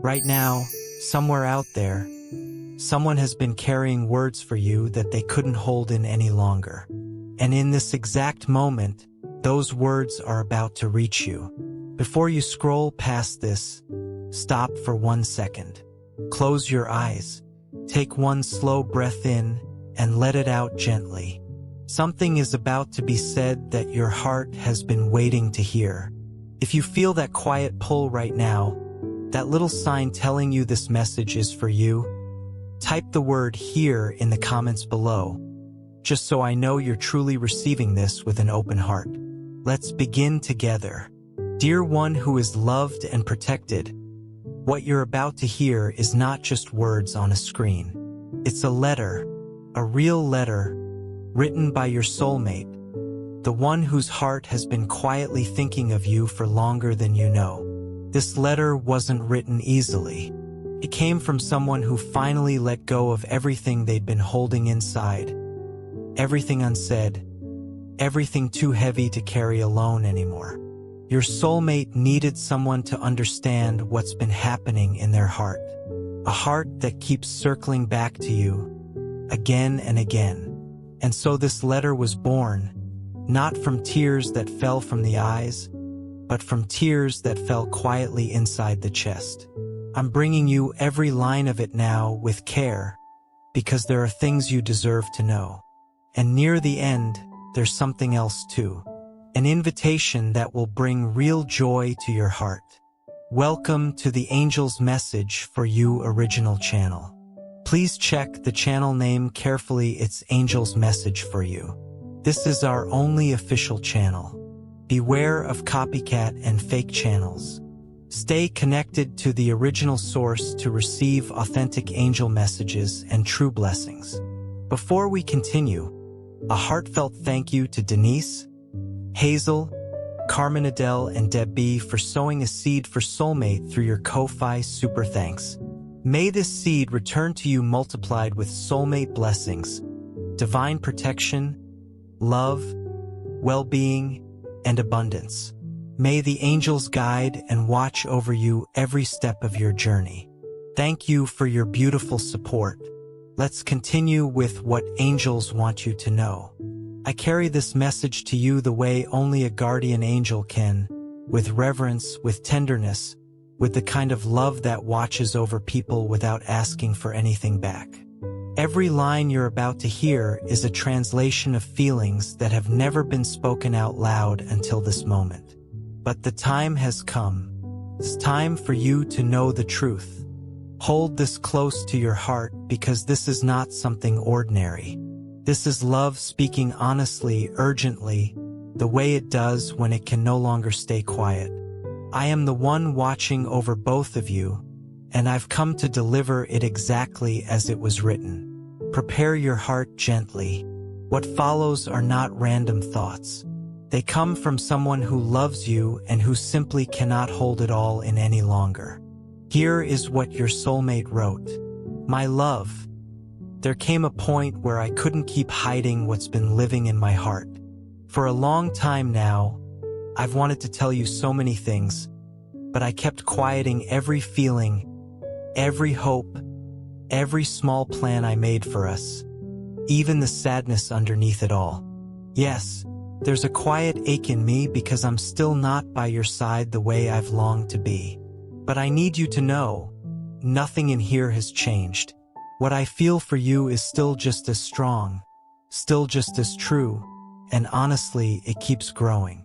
Right now, somewhere out there, someone has been carrying words for you that they couldn't hold in any longer. And in this exact moment, those words are about to reach you. Before you scroll past this, stop for 1 second. Close your eyes. Take one slow breath in and let it out gently. Something is about to be said that your heart has been waiting to hear. If you feel that quiet pull right now, that little sign telling you this message is for you, type the word "here" in the comments below, just so I know you're truly receiving this with an open heart. Let's begin together. Dear one who is loved and protected, what you're about to hear is not just words on a screen. It's a letter, a real letter, written by your soulmate, the one whose heart has been quietly thinking of you for longer than you know. This letter wasn't written easily. It came from someone who finally let go of everything they'd been holding inside. Everything unsaid, everything too heavy to carry alone anymore. Your soulmate needed someone to understand what's been happening in their heart. A heart that keeps circling back to you again and again. And so this letter was born, not from tears that fell from the eyes, but from tears that fell quietly inside the chest. I'm bringing you every line of it now with care, because there are things you deserve to know. And near the end, there's something else too. An invitation that will bring real joy to your heart. Welcome to the Angel's Message for You original channel. Please check the channel name carefully. It's Angel's Message for You. This is our only official channel. Beware of copycat and fake channels. Stay connected to the original source to receive authentic angel messages and true blessings. Before we continue, a heartfelt thank you to Denise, Hazel, Carmen Adele, and Deb B for sowing a seed for Soulmate through your Ko-Fi super thanks. May this seed return to you multiplied with soulmate blessings, divine protection, love, well-being, and abundance. May the angels guide and watch over you every step of your journey. Thank you for your beautiful support. Let's continue with what angels want you to know. I carry this message to you the way only a guardian angel can, with reverence, with tenderness, with the kind of love that watches over people without asking for anything back. Every line you're about to hear is a translation of feelings that have never been spoken out loud until this moment. But the time has come. It's time for you to know the truth. Hold this close to your heart because this is not something ordinary. This is love speaking honestly, urgently, the way it does when it can no longer stay quiet. I am the one watching over both of you, and I've come to deliver it exactly as it was written. Prepare your heart gently. What follows are not random thoughts. They come from someone who loves you and who simply cannot hold it all in any longer. Here is what your soulmate wrote. My love, there came a point where I couldn't keep hiding what's been living in my heart. For a long time now, I've wanted to tell you so many things, but I kept quieting every feeling, every hope, every small plan I made for us, even the sadness underneath it all. Yes, there's a quiet ache in me because I'm still not by your side the way I've longed to be. But I need you to know, nothing in here has changed. What I feel for you is still just as strong, still just as true, and honestly, it keeps growing.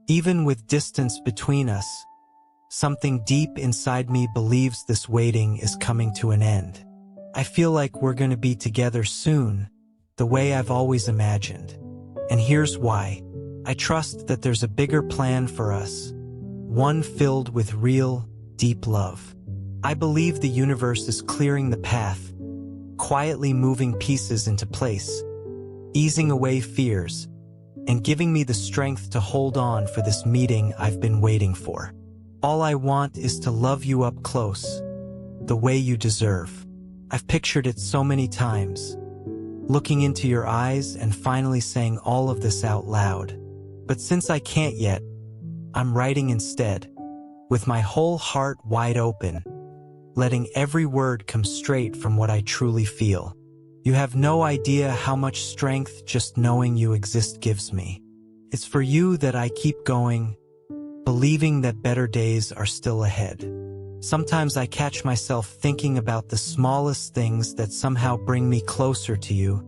Even with distance between us, something deep inside me believes this waiting is coming to an end. I feel like we're going to be together soon, the way I've always imagined. And here's why. I trust that there's a bigger plan for us, one filled with real, deep love. I believe the universe is clearing the path, quietly moving pieces into place, easing away fears, and giving me the strength to hold on for this meeting I've been waiting for. All I want is to love you up close, the way you deserve. I've pictured it so many times, looking into your eyes and finally saying all of this out loud. But since I can't yet, I'm writing instead, with my whole heart wide open. letting every word come straight from what I truly feel. You have no idea how much strength just knowing you exist gives me. It's for you that I keep going, believing that better days are still ahead. Sometimes I catch myself thinking about the smallest things that somehow bring me closer to you,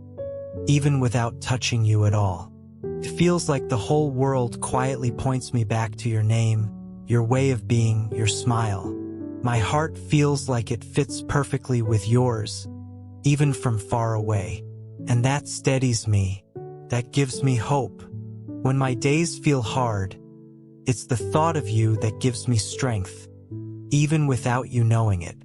even without touching you at all. It feels like the whole world quietly points me back to your name, your way of being, your smile. My heart feels like it fits perfectly with yours, even from far away. And that steadies me. That gives me hope. When my days feel hard, it's the thought of you that gives me strength, even without you knowing it.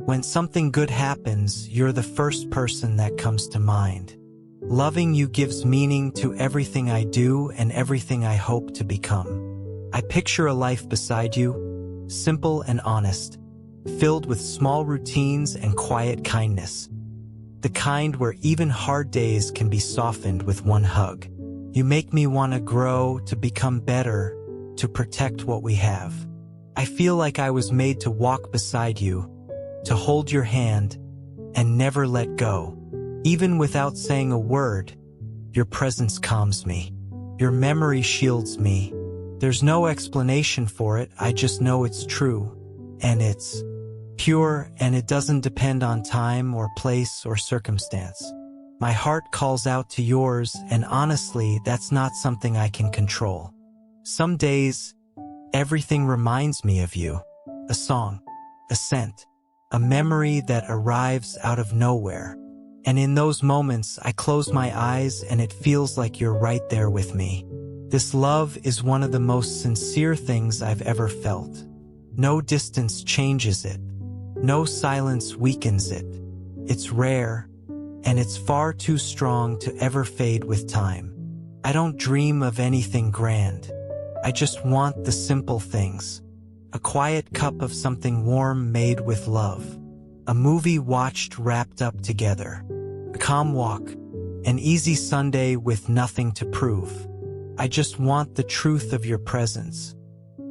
When something good happens, you're the first person that comes to mind. Loving you gives meaning to everything I do and everything I hope to become. I picture a life beside you, simple and honest, filled with small routines and quiet kindness. The kind where even hard days can be softened with one hug. You make me want to grow, to become better, to protect what we have. I feel like I was made to walk beside you, to hold your hand, and never let go. Even without saying a word, your presence calms me. Your memory shields me. There's no explanation for it, I just know it's true. And it's pure, and it doesn't depend on time or place or circumstance. My heart calls out to yours, and honestly, that's not something I can control. Some days, everything reminds me of you. A song, a scent, a memory that arrives out of nowhere. And in those moments, I close my eyes and it feels like you're right there with me. This love is one of the most sincere things I've ever felt. No distance changes it. No silence weakens it. It's rare, and it's far too strong to ever fade with time. I don't dream of anything grand. I just want the simple things. A quiet cup of something warm made with love. A movie watched wrapped up together. A calm walk. An easy Sunday with nothing to prove. I just want the truth of your presence.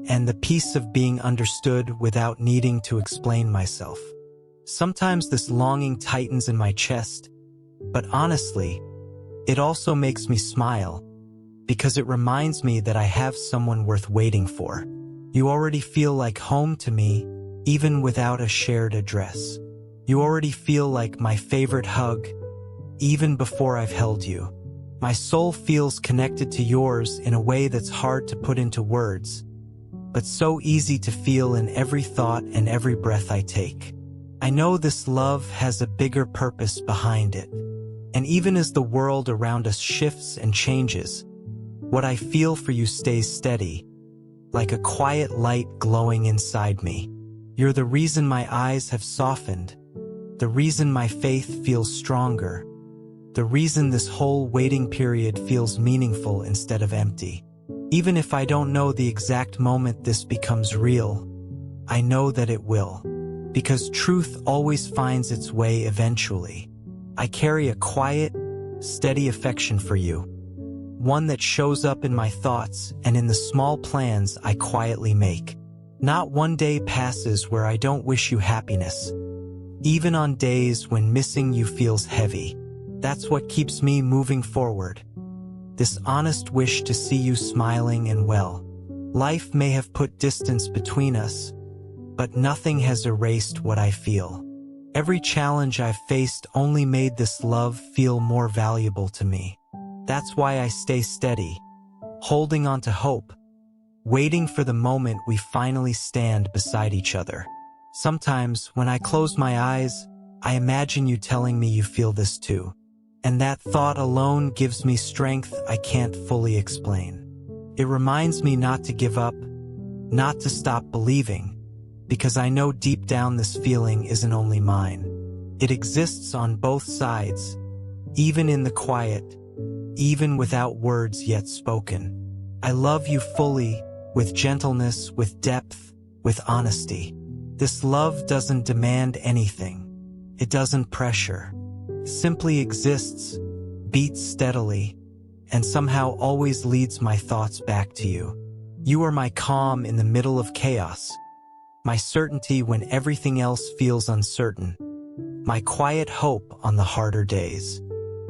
And the peace of being understood without needing to explain myself. Sometimes this longing tightens in my chest, but honestly, it also makes me smile, because it reminds me that I have someone worth waiting for. You already feel like home to me, even without a shared address. You already feel like my favorite hug, even before I've held you. My soul feels connected to yours in a way that's hard to put into words, but so easy to feel in every thought and every breath I take. I know this love has a bigger purpose behind it. And even as the world around us shifts and changes, what I feel for you stays steady, like a quiet light glowing inside me. You're the reason my eyes have softened, the reason my faith feels stronger, the reason this whole waiting period feels meaningful instead of empty. Even if I don't know the exact moment this becomes real, I know that it will, because truth always finds its way eventually. I carry a quiet, steady affection for you, one that shows up in my thoughts and in the small plans I quietly make. Not one day passes where I don't wish you happiness, even on days when missing you feels heavy. That's what keeps me moving forward. This honest wish to see you smiling and well. Life may have put distance between us, but nothing has erased what I feel. Every challenge I've faced only made this love feel more valuable to me. That's why I stay steady, holding on to hope, waiting for the moment we finally stand beside each other. Sometimes, when I close my eyes, I imagine you telling me you feel this too. And that thought alone gives me strength I can't fully explain. It reminds me not to give up, not to stop believing, because I know deep down this feeling isn't only mine. It exists on both sides, even in the quiet, even without words yet spoken. I love you fully, with gentleness, with depth, with honesty. This love doesn't demand anything. It doesn't pressure. It simply exists, beats steadily, and somehow always leads my thoughts back to you. You are my calm in the middle of chaos, my certainty when everything else feels uncertain, my quiet hope on the harder days.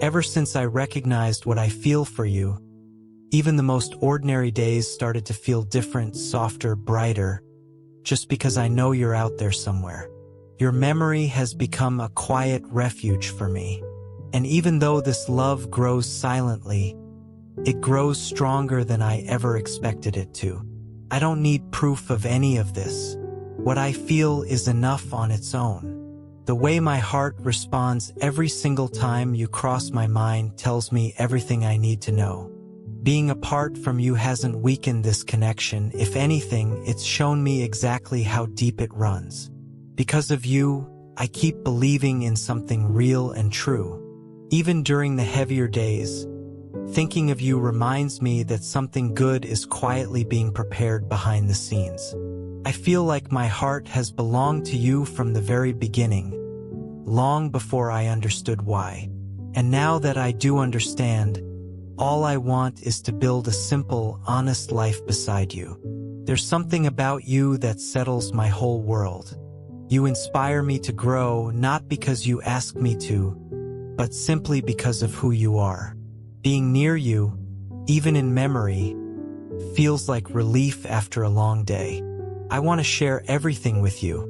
Ever since I recognized what I feel for you, even the most ordinary days started to feel different, softer, brighter, just because I know you're out there somewhere. Your memory has become a quiet refuge for me. And even though this love grows silently, it grows stronger than I ever expected it to. I don't need proof of any of this. What I feel is enough on its own. The way my heart responds every single time you cross my mind tells me everything I need to know. Being apart from you hasn't weakened this connection. If anything, it's shown me exactly how deep it runs. Because of you, I keep believing in something real and true. Even during the heavier days, thinking of you reminds me that something good is quietly being prepared behind the scenes. I feel like my heart has belonged to you from the very beginning, long before I understood why. And now that I do understand, all I want is to build a simple, honest life beside you. There's something about you that settles my whole world. You inspire me to grow, not because you ask me to, but simply because of who you are. Being near you, even in memory, feels like relief after a long day. I want to share everything with you.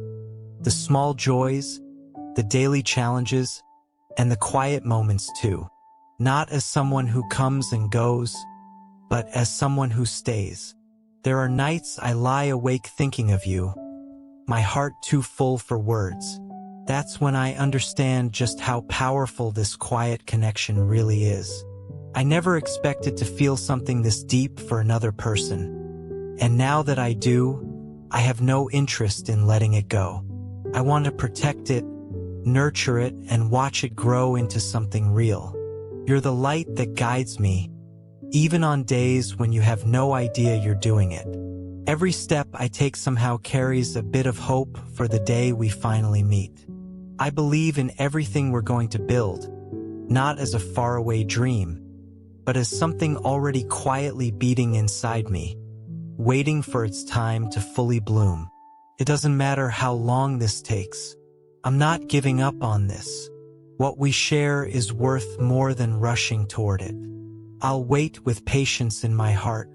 The small joys, the daily challenges, and the quiet moments too. Not as someone who comes and goes, but as someone who stays. There are nights I lie awake thinking of you, my heart too full for words. That's when I understand just how powerful this quiet connection really is. I never expected to feel something this deep for another person. And now that I do, I have no interest in letting it go. I want to protect it, nurture it, and watch it grow into something real. You're the light that guides me, even on days when you have no idea you're doing it. Every step I take somehow carries a bit of hope for the day we finally meet. I believe in everything we're going to build, not as a faraway dream, but as something already quietly beating inside me, waiting for its time to fully bloom. It doesn't matter how long this takes. I'm not giving up on this. What we share is worth more than rushing toward it. I'll wait with patience in my heart,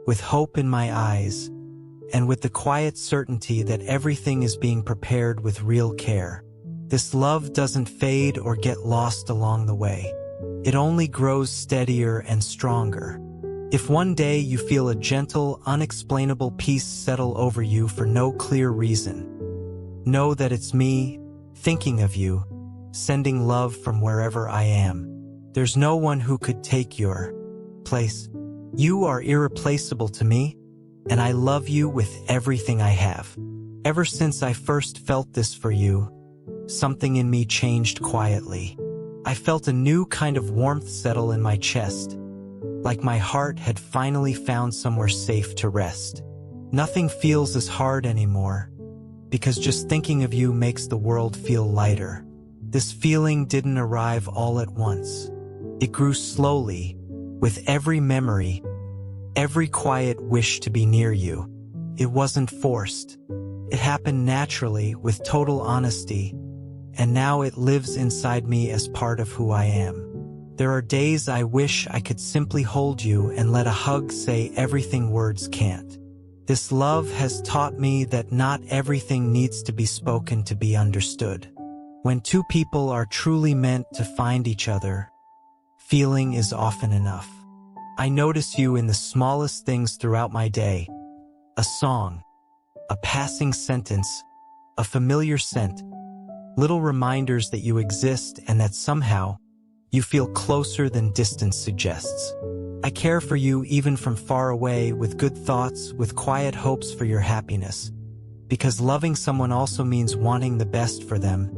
with hope in my eyes, and with the quiet certainty that everything is being prepared with real care. This love doesn't fade or get lost along the way. It only grows steadier and stronger. If one day you feel a gentle, unexplainable peace settle over you for no clear reason, know that it's me, thinking of you, sending love from wherever I am. There's no one who could take your place. You are irreplaceable to me, and I love you with everything I have. Ever since I first felt this for you, something in me changed quietly. I felt a new kind of warmth settle in my chest, like my heart had finally found somewhere safe to rest. Nothing feels as hard anymore, because just thinking of you makes the world feel lighter. This feeling didn't arrive all at once. It grew slowly, with every memory, every quiet wish to be near you. It wasn't forced. It happened naturally, with total honesty, and now it lives inside me as part of who I am. There are days I wish I could simply hold you and let a hug say everything words can't. This love has taught me that not everything needs to be spoken to be understood. When two people are truly meant to find each other, feeling is often enough. I notice you in the smallest things throughout my day. A song, a passing sentence, a familiar scent, little reminders that you exist and that somehow you feel closer than distance suggests. I care for you even from far away, with good thoughts, with quiet hopes for your happiness, because loving someone also means wanting the best for them,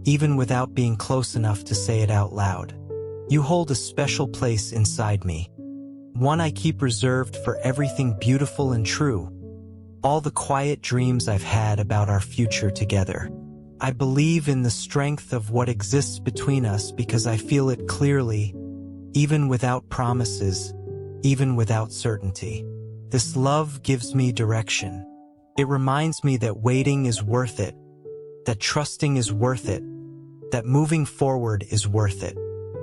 even without being close enough to say it out loud. You hold a special place inside me, one I keep reserved for everything beautiful and true, all the quiet dreams I've had about our future together. I believe in the strength of what exists between us because I feel it clearly, even without promises, even without certainty. This love gives me direction. It reminds me that waiting is worth it, that trusting is worth it, that moving forward is worth it.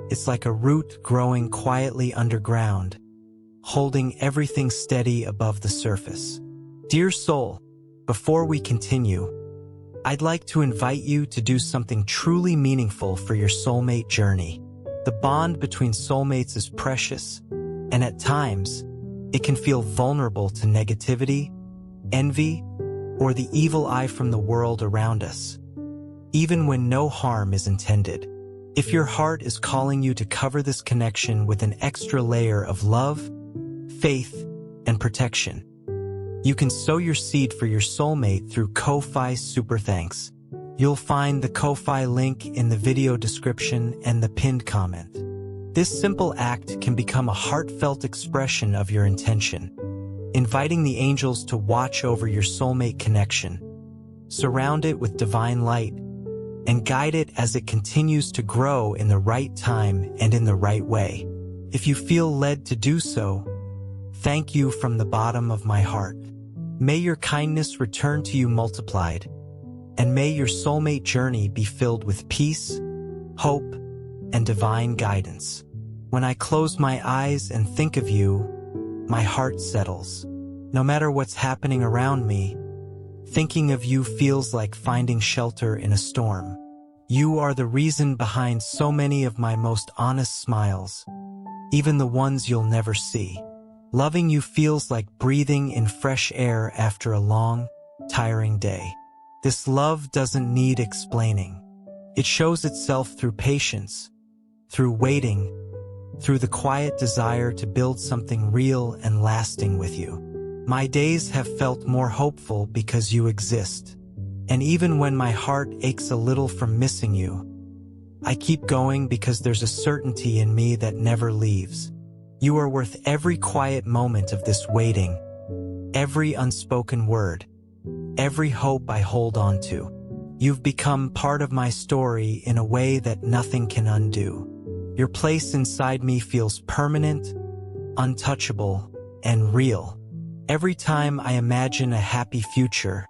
It's like a root growing quietly underground, holding everything steady above the surface. Dear soul, before we continue, I'd like to invite you to do something truly meaningful for your soulmate journey. The bond between soulmates is precious, and at times, it can feel vulnerable to negativity, envy, or the evil eye from the world around us, even when no harm is intended. If your heart is calling you to cover this connection with an extra layer of love, faith, and protection, you can sow your seed for your soulmate through Ko-Fi Super Thanks. You'll find the Ko-Fi link in the video description and the pinned comment. This simple act can become a heartfelt expression of your intention, inviting the angels to watch over your soulmate connection, surround it with divine light, and guide it as it continues to grow in the right time and in the right way. If you feel led to do so, thank you from the bottom of my heart. May your kindness return to you multiplied, and may your soulmate journey be filled with peace, hope, and divine guidance. When I close my eyes and think of you, my heart settles. No matter what's happening around me, thinking of you feels like finding shelter in a storm. You are the reason behind so many of my most honest smiles, even the ones you'll never see. Loving you feels like breathing in fresh air after a long, tiring day. This love doesn't need explaining. It shows itself through patience, through waiting, through the quiet desire to build something real and lasting with you. My days have felt more hopeful because you exist. And even when my heart aches a little from missing you, I keep going because there's a certainty in me that never leaves. You are worth every quiet moment of this waiting, every unspoken word, every hope I hold on to. You've become part of my story in a way that nothing can undo. Your place inside me feels permanent, untouchable, and real. Every time I imagine a happy future,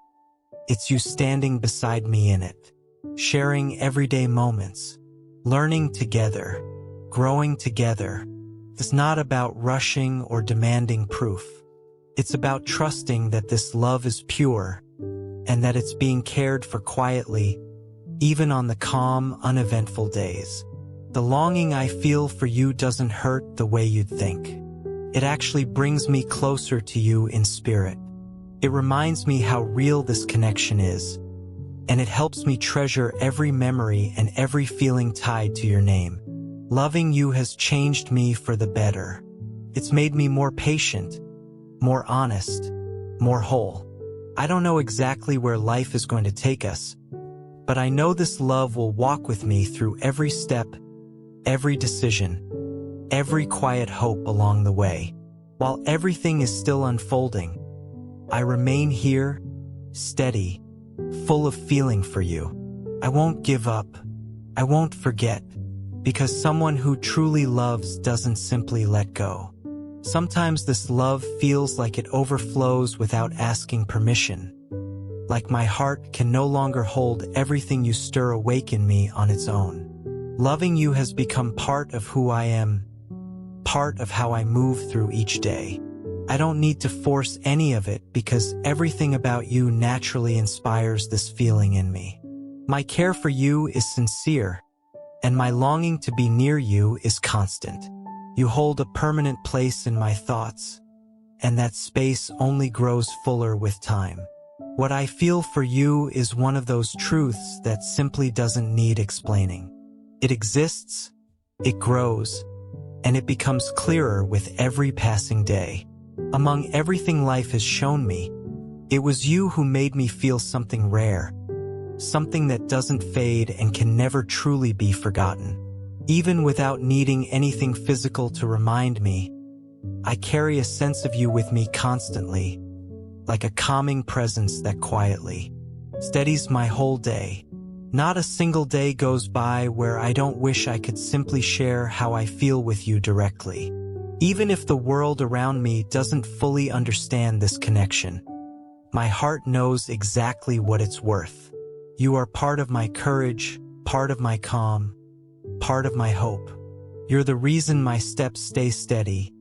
it's you standing beside me in it, sharing everyday moments, learning together, growing together. It's not about rushing or demanding proof. It's about trusting that this love is pure and that it's being cared for quietly, even on the calm, uneventful days. The longing I feel for you doesn't hurt the way you'd think. It actually brings me closer to you in spirit. It reminds me how real this connection is, and it helps me treasure every memory and every feeling tied to your name. Loving you has changed me for the better. It's made me more patient, more honest, more whole. I don't know exactly where life is going to take us, but I know this love will walk with me through every step, every decision, every quiet hope along the way. While everything is still unfolding, I remain here, steady, full of feeling for you. I won't give up. I won't forget. Because someone who truly loves doesn't simply let go. Sometimes this love feels like it overflows without asking permission. Like my heart can no longer hold everything you stir awake in me on its own. Loving you has become part of who I am, part of how I move through each day. I don't need to force any of it because everything about you naturally inspires this feeling in me. My care for you is sincere, and my longing to be near you is constant. You hold a permanent place in my thoughts, and that space only grows fuller with time. What I feel for you is one of those truths that simply doesn't need explaining. It exists, it grows, and it becomes clearer with every passing day. Among everything life has shown me, it was you who made me feel something rare, something that doesn't fade and can never truly be forgotten. Even without needing anything physical to remind me, I carry a sense of you with me constantly, like a calming presence that quietly steadies my whole day. Not a single day goes by where I don't wish I could simply share how I feel with you directly. Even if the world around me doesn't fully understand this connection, My heart knows exactly what it's worth. You are part of my courage, part of my calm, part of my hope. You're the reason my steps stay steady,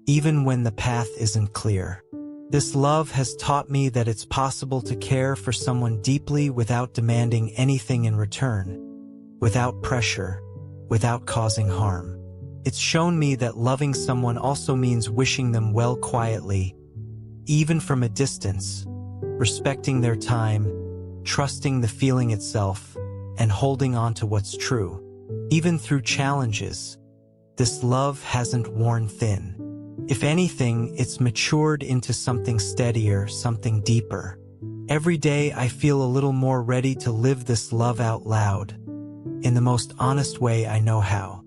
even when the path isn't clear. This love has taught me that it's possible to care for someone deeply without demanding anything in return, without pressure, without causing harm. It's shown me that loving someone also means wishing them well quietly, even from a distance, respecting their time, trusting the feeling itself, and holding on to what's true. Even through challenges, this love hasn't worn thin. If anything, it's matured into something steadier, something deeper. Every day I feel a little more ready to live this love out loud, in the most honest way I know how.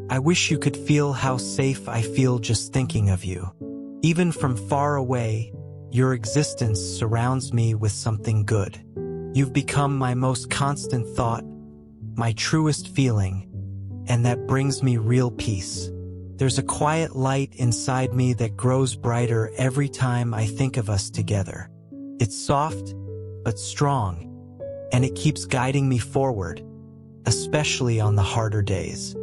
I wish you could feel how safe I feel just thinking of you. Even from far away, your existence surrounds me with something good. You've become my most constant thought, my truest feeling, and that brings me real peace. There's a quiet light inside me that grows brighter every time I think of us together. It's soft, but strong, and it keeps guiding me forward, especially on the harder days.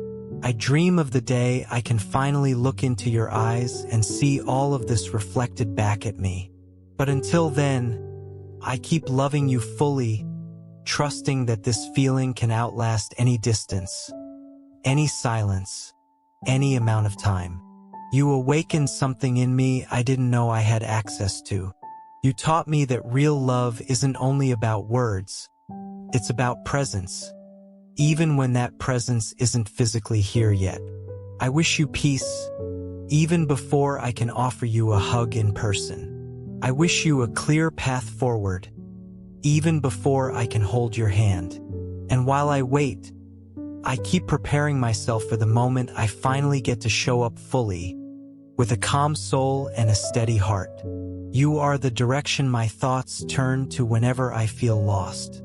I dream of the day I can finally look into your eyes and see all of this reflected back at me. But until then, I keep loving you fully, trusting that this feeling can outlast any distance, any silence, any amount of time. You awakened something in me I didn't know I had access to. You taught me that real love isn't only about words, it's about presence, even when that presence isn't physically here yet. I wish you peace, even before I can offer you a hug in person. I wish you a clear path forward, even before I can hold your hand. And while I wait, I keep preparing myself for the moment I finally get to show up fully, with a calm soul and a steady heart. You are the direction my thoughts turn to whenever I feel lost.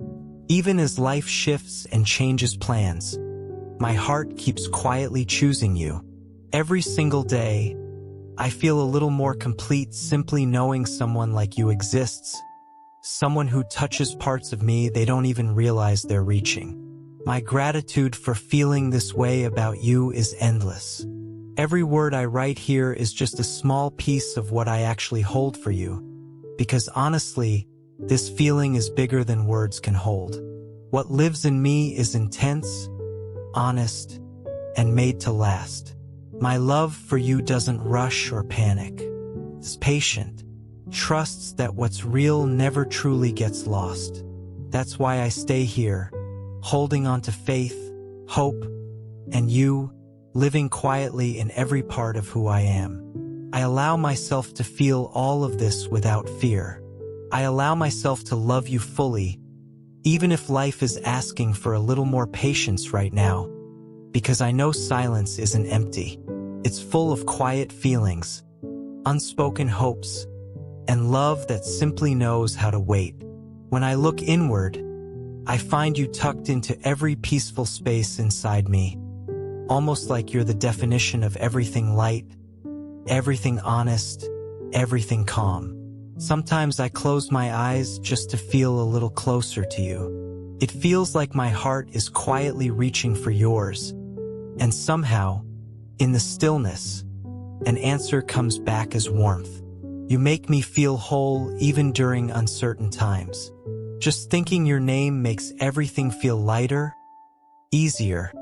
Even as life shifts and changes plans, my heart keeps quietly choosing you. Every single day, I feel a little more complete simply knowing someone like you exists, someone who touches parts of me they don't even realize they're reaching. My gratitude for feeling this way about you is endless. Every word I write here is just a small piece of what I actually hold for you, because honestly, this feeling is bigger than words can hold. What lives in me is intense, honest, and made to last. My love for you doesn't rush or panic. It's patient, trusts that what's real never truly gets lost. That's why I stay here, holding on to faith, hope, and you, living quietly in every part of who I am. I allow myself to feel all of this without fear. I allow myself to love you fully, even if life is asking for a little more patience right now, because I know silence isn't empty. It's full of quiet feelings, unspoken hopes, and love that simply knows how to wait. When I look inward, I find you tucked into every peaceful space inside me, almost like you're the definition of everything light, everything honest, everything calm. Sometimes I close my eyes just to feel a little closer to you. It feels like my heart is quietly reaching for yours, and somehow, in the stillness, an answer comes back as warmth. You make me feel whole even during uncertain times. Just thinking your name makes everything feel lighter, easier,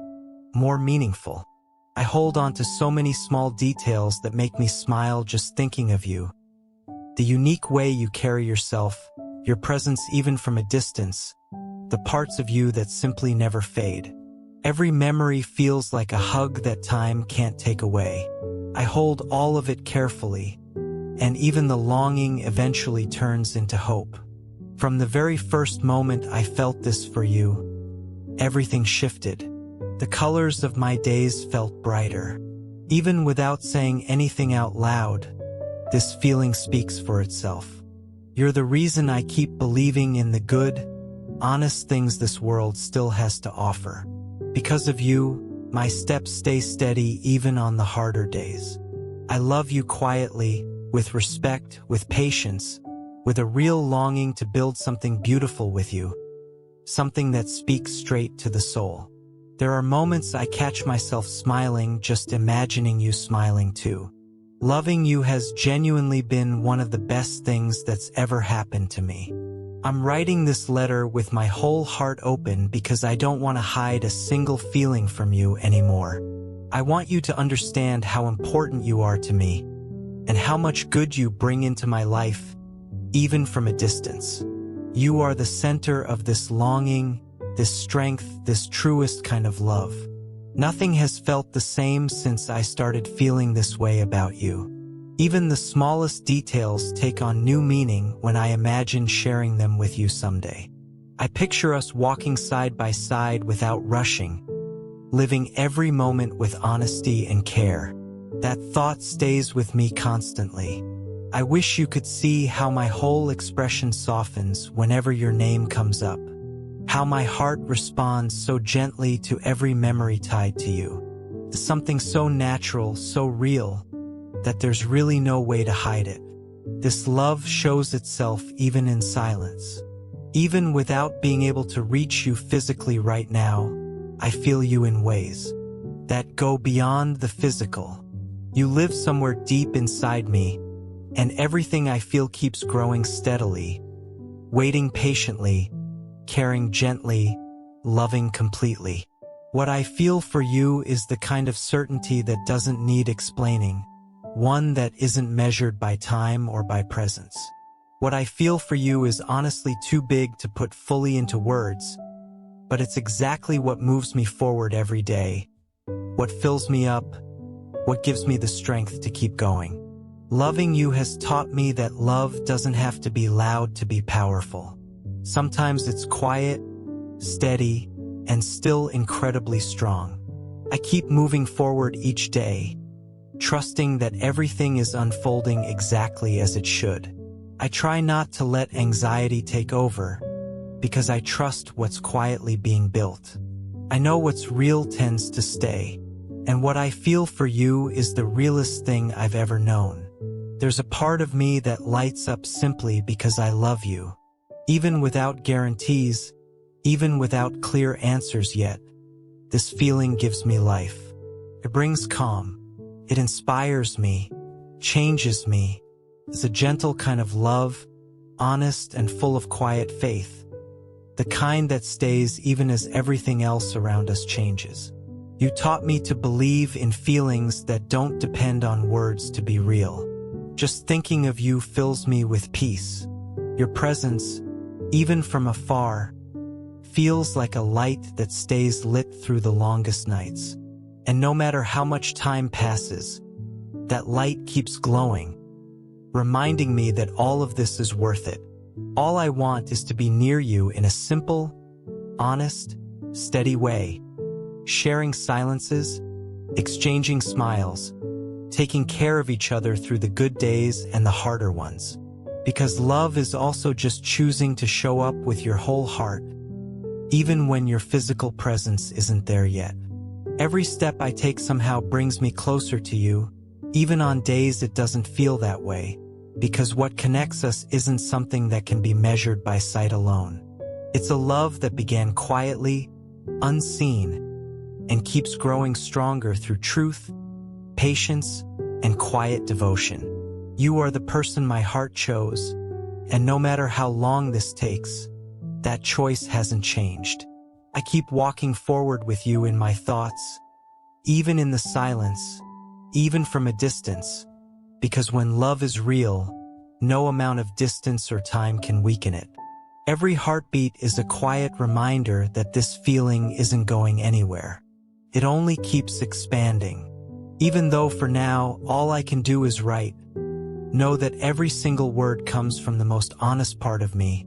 more meaningful. I hold on to so many small details that make me smile just thinking of you. The unique way you carry yourself, your presence even from a distance, the parts of you that simply never fade. Every memory feels like a hug that time can't take away. I hold all of it carefully, and even the longing eventually turns into hope. From the very first moment I felt this for you, everything shifted. The colors of my days felt brighter. Even without saying anything out loud, this feeling speaks for itself. You're the reason I keep believing in the good, honest things this world still has to offer. Because of you, my steps stay steady even on the harder days. I love you quietly, with respect, with patience, with a real longing to build something beautiful with you, something that speaks straight to the soul. There are moments I catch myself smiling just imagining you smiling too. Loving you has genuinely been one of the best things that's ever happened to me. I'm writing this letter with my whole heart open because I don't want to hide a single feeling from you anymore. I want you to understand how important you are to me and how much good you bring into my life, even from a distance. You are the center of this longing, this strength, this truest kind of love. Nothing has felt the same since I started feeling this way about you. Even the smallest details take on new meaning when I imagine sharing them with you someday. I picture us walking side by side without rushing, living every moment with honesty and care. That thought stays with me constantly. I wish you could see how my whole expression softens whenever your name comes up, how my heart responds so gently to every memory tied to you. Something so natural, so real, that there's really no way to hide it. This love shows itself even in silence. Even without being able to reach you physically right now, I feel you in ways that go beyond the physical. You live somewhere deep inside me, and everything I feel keeps growing steadily, waiting patiently, caring gently, loving completely. What I feel for you is the kind of certainty that doesn't need explaining, one that isn't measured by time or by presence. What I feel for you is honestly too big to put fully into words, but it's exactly what moves me forward every day, what fills me up, what gives me the strength to keep going. Loving you has taught me that love doesn't have to be loud to be powerful. Sometimes it's quiet, steady, and still incredibly strong. I keep moving forward each day, trusting that everything is unfolding exactly as it should. I try not to let anxiety take over, because I trust what's quietly being built. I know what's real tends to stay, and what I feel for you is the realest thing I've ever known. There's a part of me that lights up simply because I love you. Even without guarantees, even without clear answers yet, this feeling gives me life. It brings calm. It inspires me, changes me. It's a gentle kind of love, honest and full of quiet faith, the kind that stays even as everything else around us changes. You taught me to believe in feelings that don't depend on words to be real. Just thinking of you fills me with peace. Your presence, even from afar, feels like a light that stays lit through the longest nights. And no matter how much time passes, that light keeps glowing, reminding me that all of this is worth it. All I want is to be near you in a simple, honest, steady way, sharing silences, exchanging smiles, taking care of each other through the good days and the harder ones. Because love is also just choosing to show up with your whole heart, even when your physical presence isn't there yet. Every step I take somehow brings me closer to you, even on days it doesn't feel that way, because what connects us isn't something that can be measured by sight alone. It's a love that began quietly, unseen, and keeps growing stronger through truth, patience, and quiet devotion. You are the person my heart chose, and no matter how long this takes, that choice hasn't changed. I keep walking forward with you in my thoughts, even in the silence, even from a distance, because when love is real, no amount of distance or time can weaken it. Every heartbeat is a quiet reminder that this feeling isn't going anywhere. It only keeps expanding. Even though for now, all I can do is write, know that every single word comes from the most honest part of me,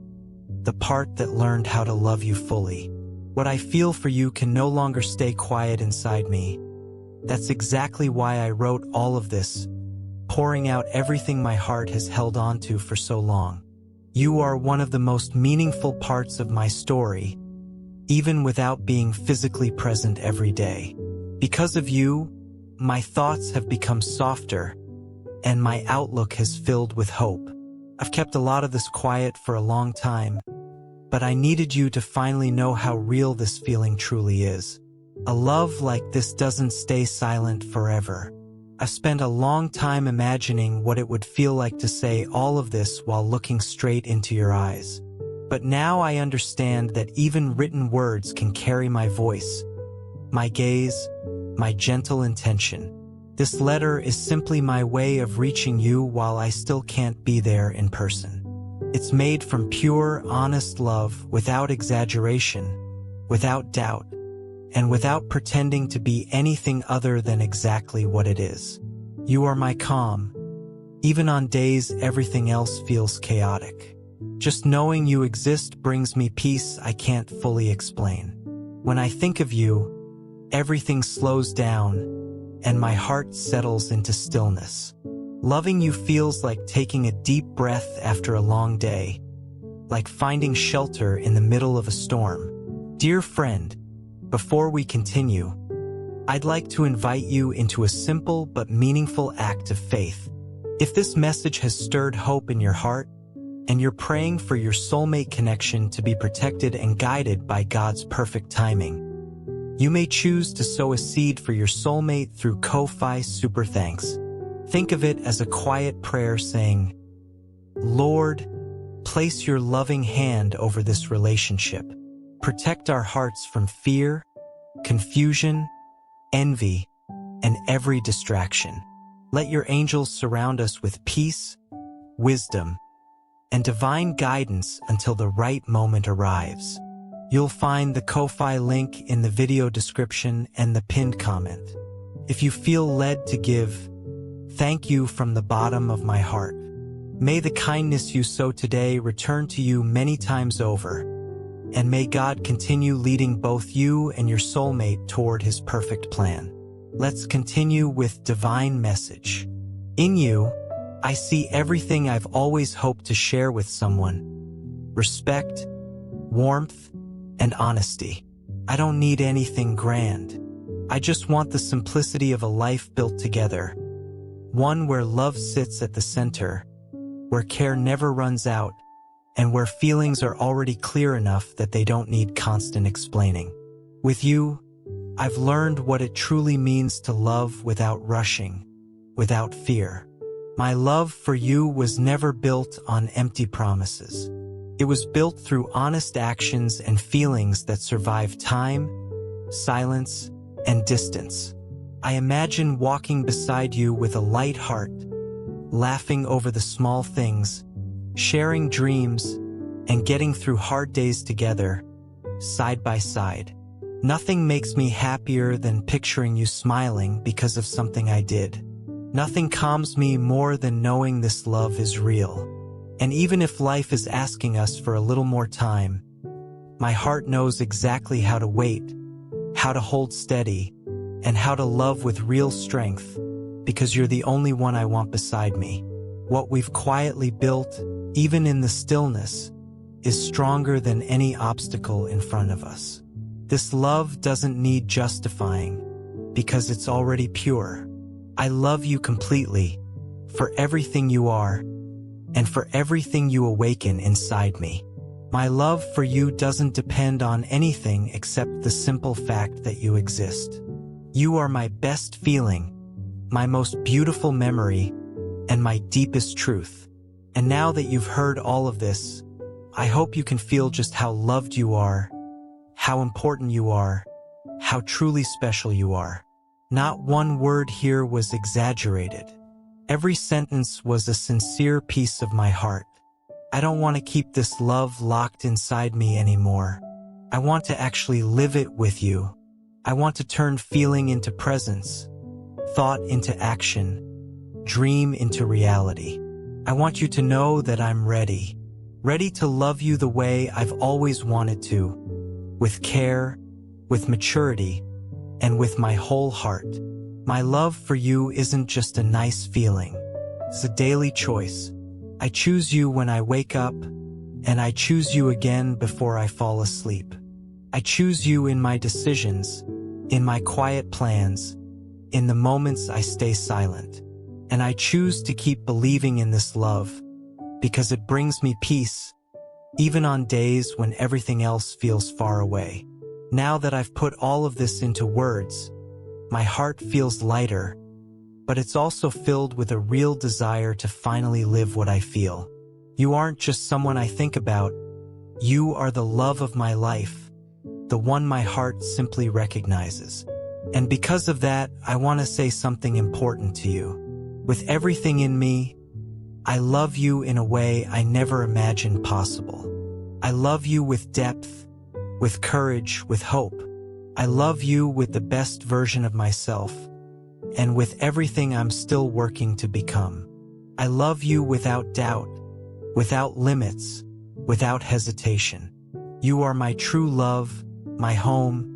the part that learned how to love you fully. What I feel for you can no longer stay quiet inside me. That's exactly why I wrote all of this, pouring out everything my heart has held onto for so long. You are one of the most meaningful parts of my story, even without being physically present every day. Because of you, my thoughts have become softer, and my outlook has filled with hope. I've kept a lot of this quiet for a long time, but I needed you to finally know how real this feeling truly is. A love like this doesn't stay silent forever. I've spent a long time imagining what it would feel like to say all of this while looking straight into your eyes. But now I understand that even written words can carry my voice, my gaze, my gentle intention. This letter is simply my way of reaching you while I still can't be there in person. It's made from pure, honest love, without exaggeration, without doubt, and without pretending to be anything other than exactly what it is. You are my calm, even on days everything else feels chaotic. Just knowing you exist brings me peace I can't fully explain. When I think of you, everything slows down, and my heart settles into stillness. Loving you feels like taking a deep breath after a long day, like finding shelter in the middle of a storm. Dear friend, before we continue, I'd like to invite you into a simple but meaningful act of faith. If this message has stirred hope in your heart, and you're praying for your soulmate connection to be protected and guided by God's perfect timing, you may choose to sow a seed for your soulmate through Ko-Fi Super Thanks. Think of it as a quiet prayer saying, Lord, place your loving hand over this relationship. Protect our hearts from fear, confusion, envy, and every distraction. Let your angels surround us with peace, wisdom, and divine guidance until the right moment arrives. You'll find the Ko-Fi link in the video description and the pinned comment. If you feel led to give, thank you from the bottom of my heart. May the kindness you sow today return to you many times over, and may God continue leading both you and your soulmate toward his perfect plan. Let's continue with divine message. In you, I see everything I've always hoped to share with someone: respect, warmth, and honesty. I don't need anything grand. I just want the simplicity of a life built together, one where love sits at the center, where care never runs out, and where feelings are already clear enough that they don't need constant explaining. With you, I've learned what it truly means to love without rushing, without fear. My love for you was never built on empty promises. It was built through honest actions and feelings that survive time, silence, and distance. I imagine walking beside you with a light heart, laughing over the small things, sharing dreams, and getting through hard days together, side by side. Nothing makes me happier than picturing you smiling because of something I did. Nothing calms me more than knowing this love is real. And even if life is asking us for a little more time, my heart knows exactly how to wait, how to hold steady, and how to love with real strength, because you're the only one I want beside me. What we've quietly built, even in the stillness, is stronger than any obstacle in front of us. This love doesn't need justifying, because it's already pure. I love you completely, for everything you are, and for everything you awaken inside me. My love for you doesn't depend on anything except the simple fact that you exist. You are my best feeling, my most beautiful memory, and my deepest truth. And now that you've heard all of this, I hope you can feel just how loved you are, how important you are, how truly special you are. Not one word here was exaggerated. Every sentence was a sincere piece of my heart. I don't want to keep this love locked inside me anymore. I want to actually live it with you. I want to turn feeling into presence, thought into action, dream into reality. I want you to know that I'm ready to love you the way I've always wanted to, with care, with maturity, and with my whole heart. My love for you isn't just a nice feeling. It's a daily choice. I choose you when I wake up, and I choose you again before I fall asleep. I choose you in my decisions, in my quiet plans, in the moments I stay silent. And I choose to keep believing in this love, because it brings me peace, even on days when everything else feels far away. Now that I've put all of this into words, my heart feels lighter, but it's also filled with a real desire to finally live what I feel. You aren't just someone I think about. You are the love of my life, the one my heart simply recognizes. And because of that, I want to say something important to you. With everything in me, I love you in a way I never imagined possible. I love you with depth, with courage, with hope. I love you with the best version of myself, and with everything I'm still working to become. I love you without doubt, without limits, without hesitation. You are my true love, my home,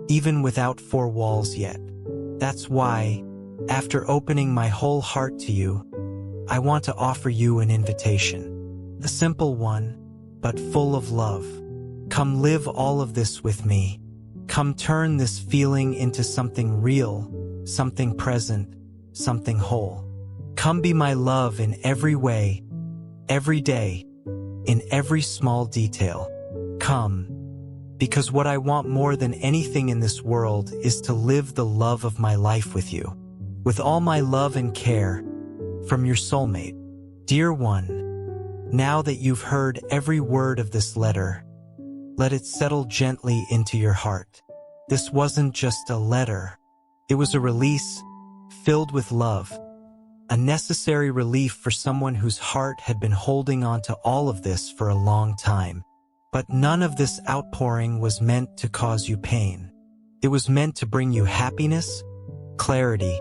even without four walls yet. That's why, after opening my whole heart to you, I want to offer you an invitation. A simple one, but full of love. Come live all of this with me. Come turn this feeling into something real, something present, something whole. Come be my love in every way, every day, in every small detail. Come, because what I want more than anything in this world is to live the love of my life with you. With all my love and care, from your soulmate. Dear one, now that you've heard every word of this letter, let it settle gently into your heart. This wasn't just a letter. It was a release filled with love, a necessary relief for someone whose heart had been holding on to all of this for a long time. But none of this outpouring was meant to cause you pain. It was meant to bring you happiness, clarity,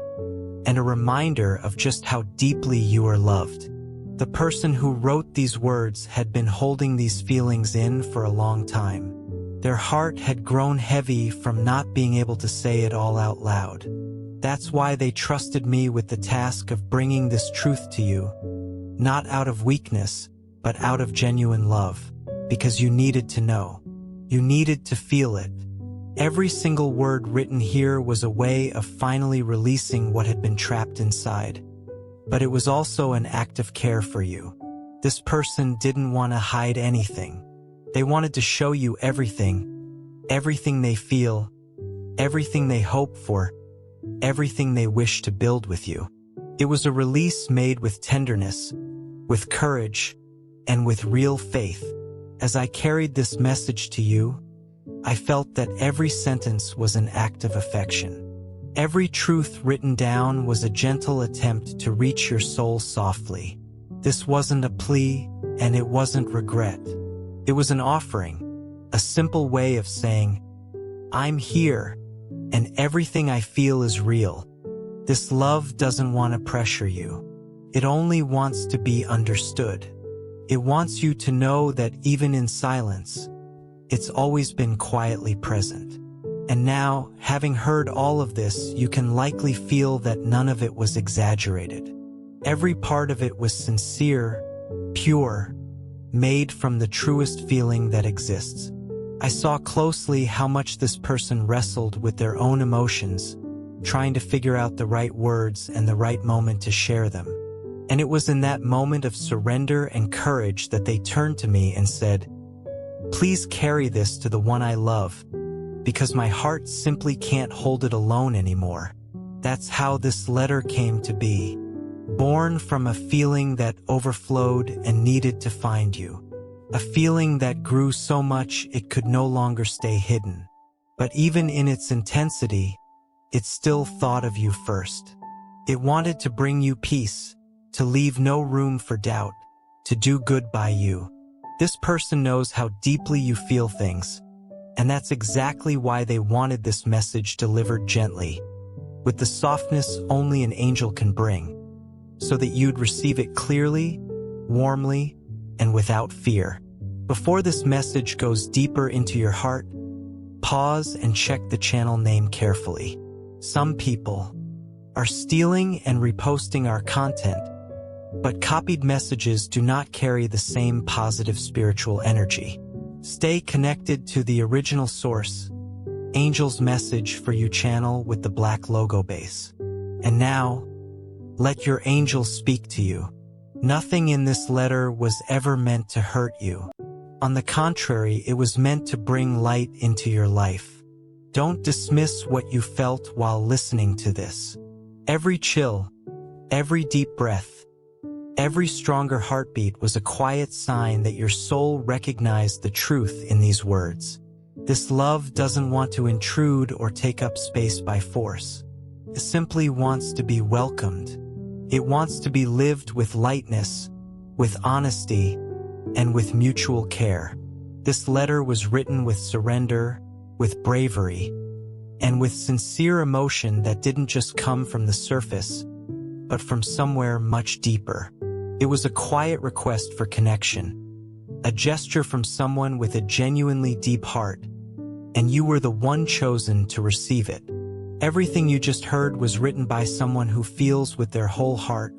and a reminder of just how deeply you are loved. The person who wrote these words had been holding these feelings in for a long time. Their heart had grown heavy from not being able to say it all out loud. That's why they trusted me with the task of bringing this truth to you, not out of weakness, but out of genuine love, because you needed to know. You needed to feel it. Every single word written here was a way of finally releasing what had been trapped inside. But it was also an act of care for you. This person didn't want to hide anything. They wanted to show you everything, everything they feel, everything they hope for, everything they wish to build with you. It was a release made with tenderness, with courage, and with real faith. As I carried this message to you, I felt that every sentence was an act of affection. Every truth written down was a gentle attempt to reach your soul softly. This wasn't a plea, and it wasn't regret. It was an offering, a simple way of saying, I'm here, and everything I feel is real. This love doesn't want to pressure you. It only wants to be understood. It wants you to know that even in silence, it's always been quietly present. And now, having heard all of this, you can likely feel that none of it was exaggerated. Every part of it was sincere, pure, made from the truest feeling that exists. I saw closely how much this person wrestled with their own emotions, trying to figure out the right words and the right moment to share them. And it was in that moment of surrender and courage that they turned to me and said, please carry this to the one I love, because my heart simply can't hold it alone anymore. That's how this letter came to be, born from a feeling that overflowed and needed to find you. A feeling that grew so much it could no longer stay hidden. But even in its intensity, it still thought of you first. It wanted to bring you peace, to leave no room for doubt, to do good by you. This person knows how deeply you feel things, and that's exactly why they wanted this message delivered gently, with the softness only an angel can bring, so that you'd receive it clearly, warmly, and without fear. Before this message goes deeper into your heart, pause and check the channel name carefully. Some people are stealing and reposting our content, but copied messages do not carry the same positive spiritual energy. Stay connected to the original source, Angel's Message for You channel with the black logo base. And now, let your angels speak to you. Nothing in this letter was ever meant to hurt you. On the contrary, it was meant to bring light into your life. Don't dismiss what you felt while listening to this. Every chill, every deep breath, every stronger heartbeat was a quiet sign that your soul recognized the truth in these words. This love doesn't want to intrude or take up space by force. It simply wants to be welcomed. It wants to be lived with lightness, with honesty, and with mutual care. This letter was written with surrender, with bravery, and with sincere emotion that didn't just come from the surface, but from somewhere much deeper. It was a quiet request for connection, a gesture from someone with a genuinely deep heart, and you were the one chosen to receive it. Everything you just heard was written by someone who feels with their whole heart,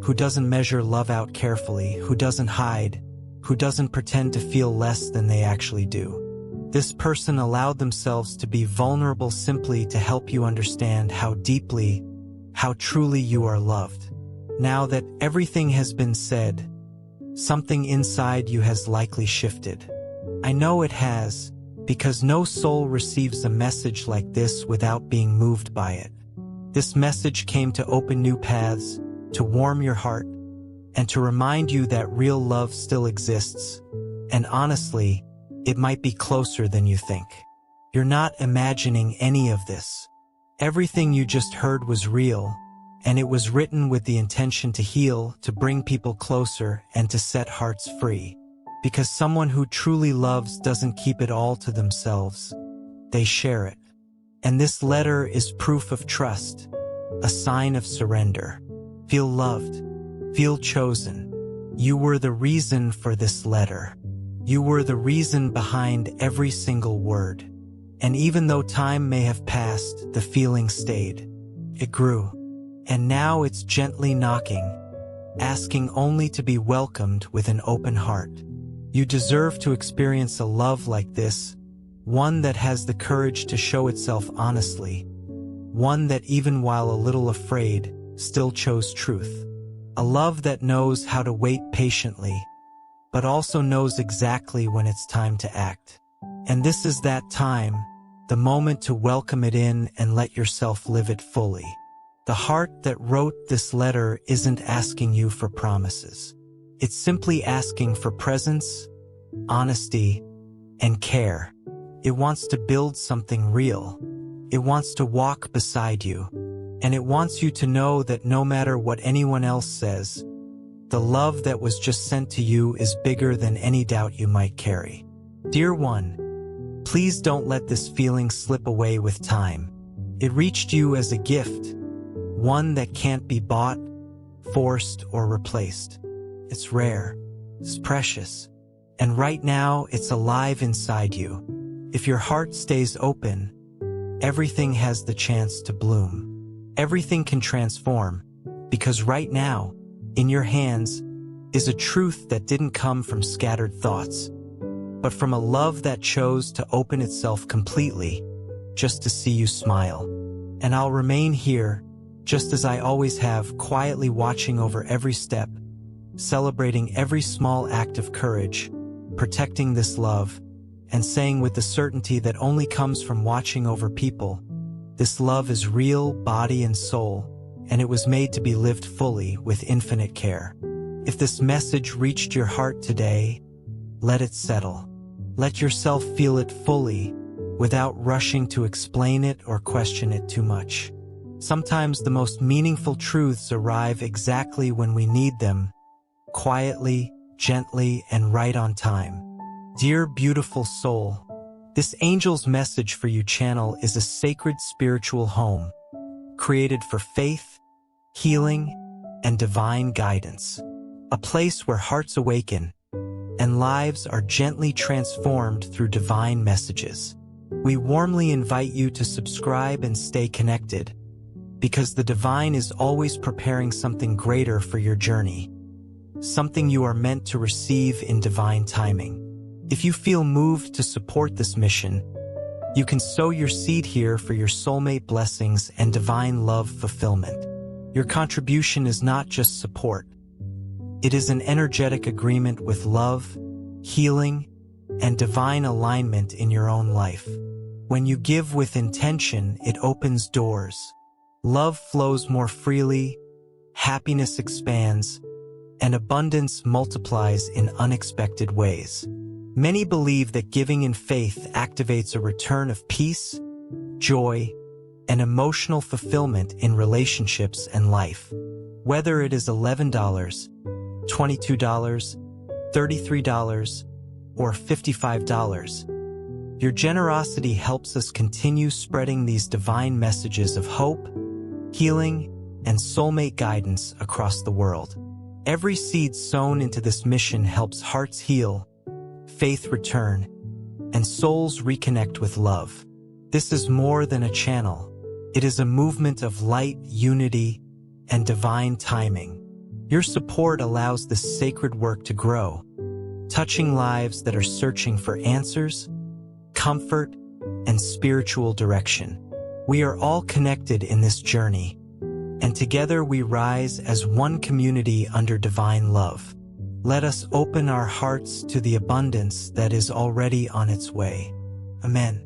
who doesn't measure love out carefully, who doesn't hide, who doesn't pretend to feel less than they actually do. This person allowed themselves to be vulnerable simply to help you understand how deeply, how truly you are loved. Now that everything has been said, something inside you has likely shifted. I know it has, because no soul receives a message like this without being moved by it. This message came to open new paths, to warm your heart, and to remind you that real love still exists. And honestly, it might be closer than you think. You're not imagining any of this. Everything you just heard was real, and it was written with the intention to heal, to bring people closer, and to set hearts free. Because someone who truly loves doesn't keep it all to themselves. They share it. And this letter is proof of trust, a sign of surrender. Feel loved. Feel chosen. You were the reason for this letter. You were the reason behind every single word. And even though time may have passed, the feeling stayed. It grew. And now it's gently knocking, asking only to be welcomed with an open heart. You deserve to experience a love like this, one that has the courage to show itself honestly, one that even while a little afraid, still chose truth. A love that knows how to wait patiently, but also knows exactly when it's time to act. And this is that time, the moment to welcome it in and let yourself live it fully. The heart that wrote this letter isn't asking you for promises. It's simply asking for presence, honesty, and care. It wants to build something real. It wants to walk beside you. And it wants you to know that no matter what anyone else says, the love that was just sent to you is bigger than any doubt you might carry. Dear one, please don't let this feeling slip away with time. It reached you as a gift, one that can't be bought, forced, or replaced. It's rare, it's precious, and right now it's alive inside you. If your heart stays open, everything has the chance to bloom. Everything can transform, because right now, in your hands, is a truth that didn't come from scattered thoughts, but from a love that chose to open itself completely, just to see you smile. And I'll remain here, just as I always have, quietly watching over every step, celebrating every small act of courage, protecting this love, and saying with the certainty that only comes from watching over people, this love is real, body and soul, and it was made to be lived fully with infinite care. If this message reached your heart today, let it settle. Let yourself feel it fully, without rushing to explain it or question it too much. Sometimes the most meaningful truths arrive exactly when we need them, quietly, gently, and right on time. Dear beautiful soul, this angel's message for you channel is a sacred spiritual home, created for faith, healing, and divine guidance. A place where hearts awaken, and lives are gently transformed through divine messages. We warmly invite you to subscribe and stay connected, because the divine is always preparing something greater for your journey, something you are meant to receive in divine timing. If you feel moved to support this mission, you can sow your seed here for your soulmate blessings and divine love fulfillment. Your contribution is not just support, It is an energetic agreement with love, healing, and divine alignment in your own life. When you give with intention, it opens doors. Love flows more freely, happiness expands, and abundance multiplies in unexpected ways. Many believe that giving in faith activates a return of peace, joy, and emotional fulfillment in relationships and life. Whether it is $11, $22, $33, or $55, your generosity helps us continue spreading these divine messages of hope, healing, and soulmate guidance across the world. Every seed sown into this mission helps hearts heal, faith return, and souls reconnect with love. This is more than a channel. It is a movement of light, unity, and divine timing. Your support allows this sacred work to grow, touching lives that are searching for answers, comfort, and spiritual direction. We are all connected in this journey, and together we rise as one community under divine love. Let us open our hearts to the abundance that is already on its way. Amen.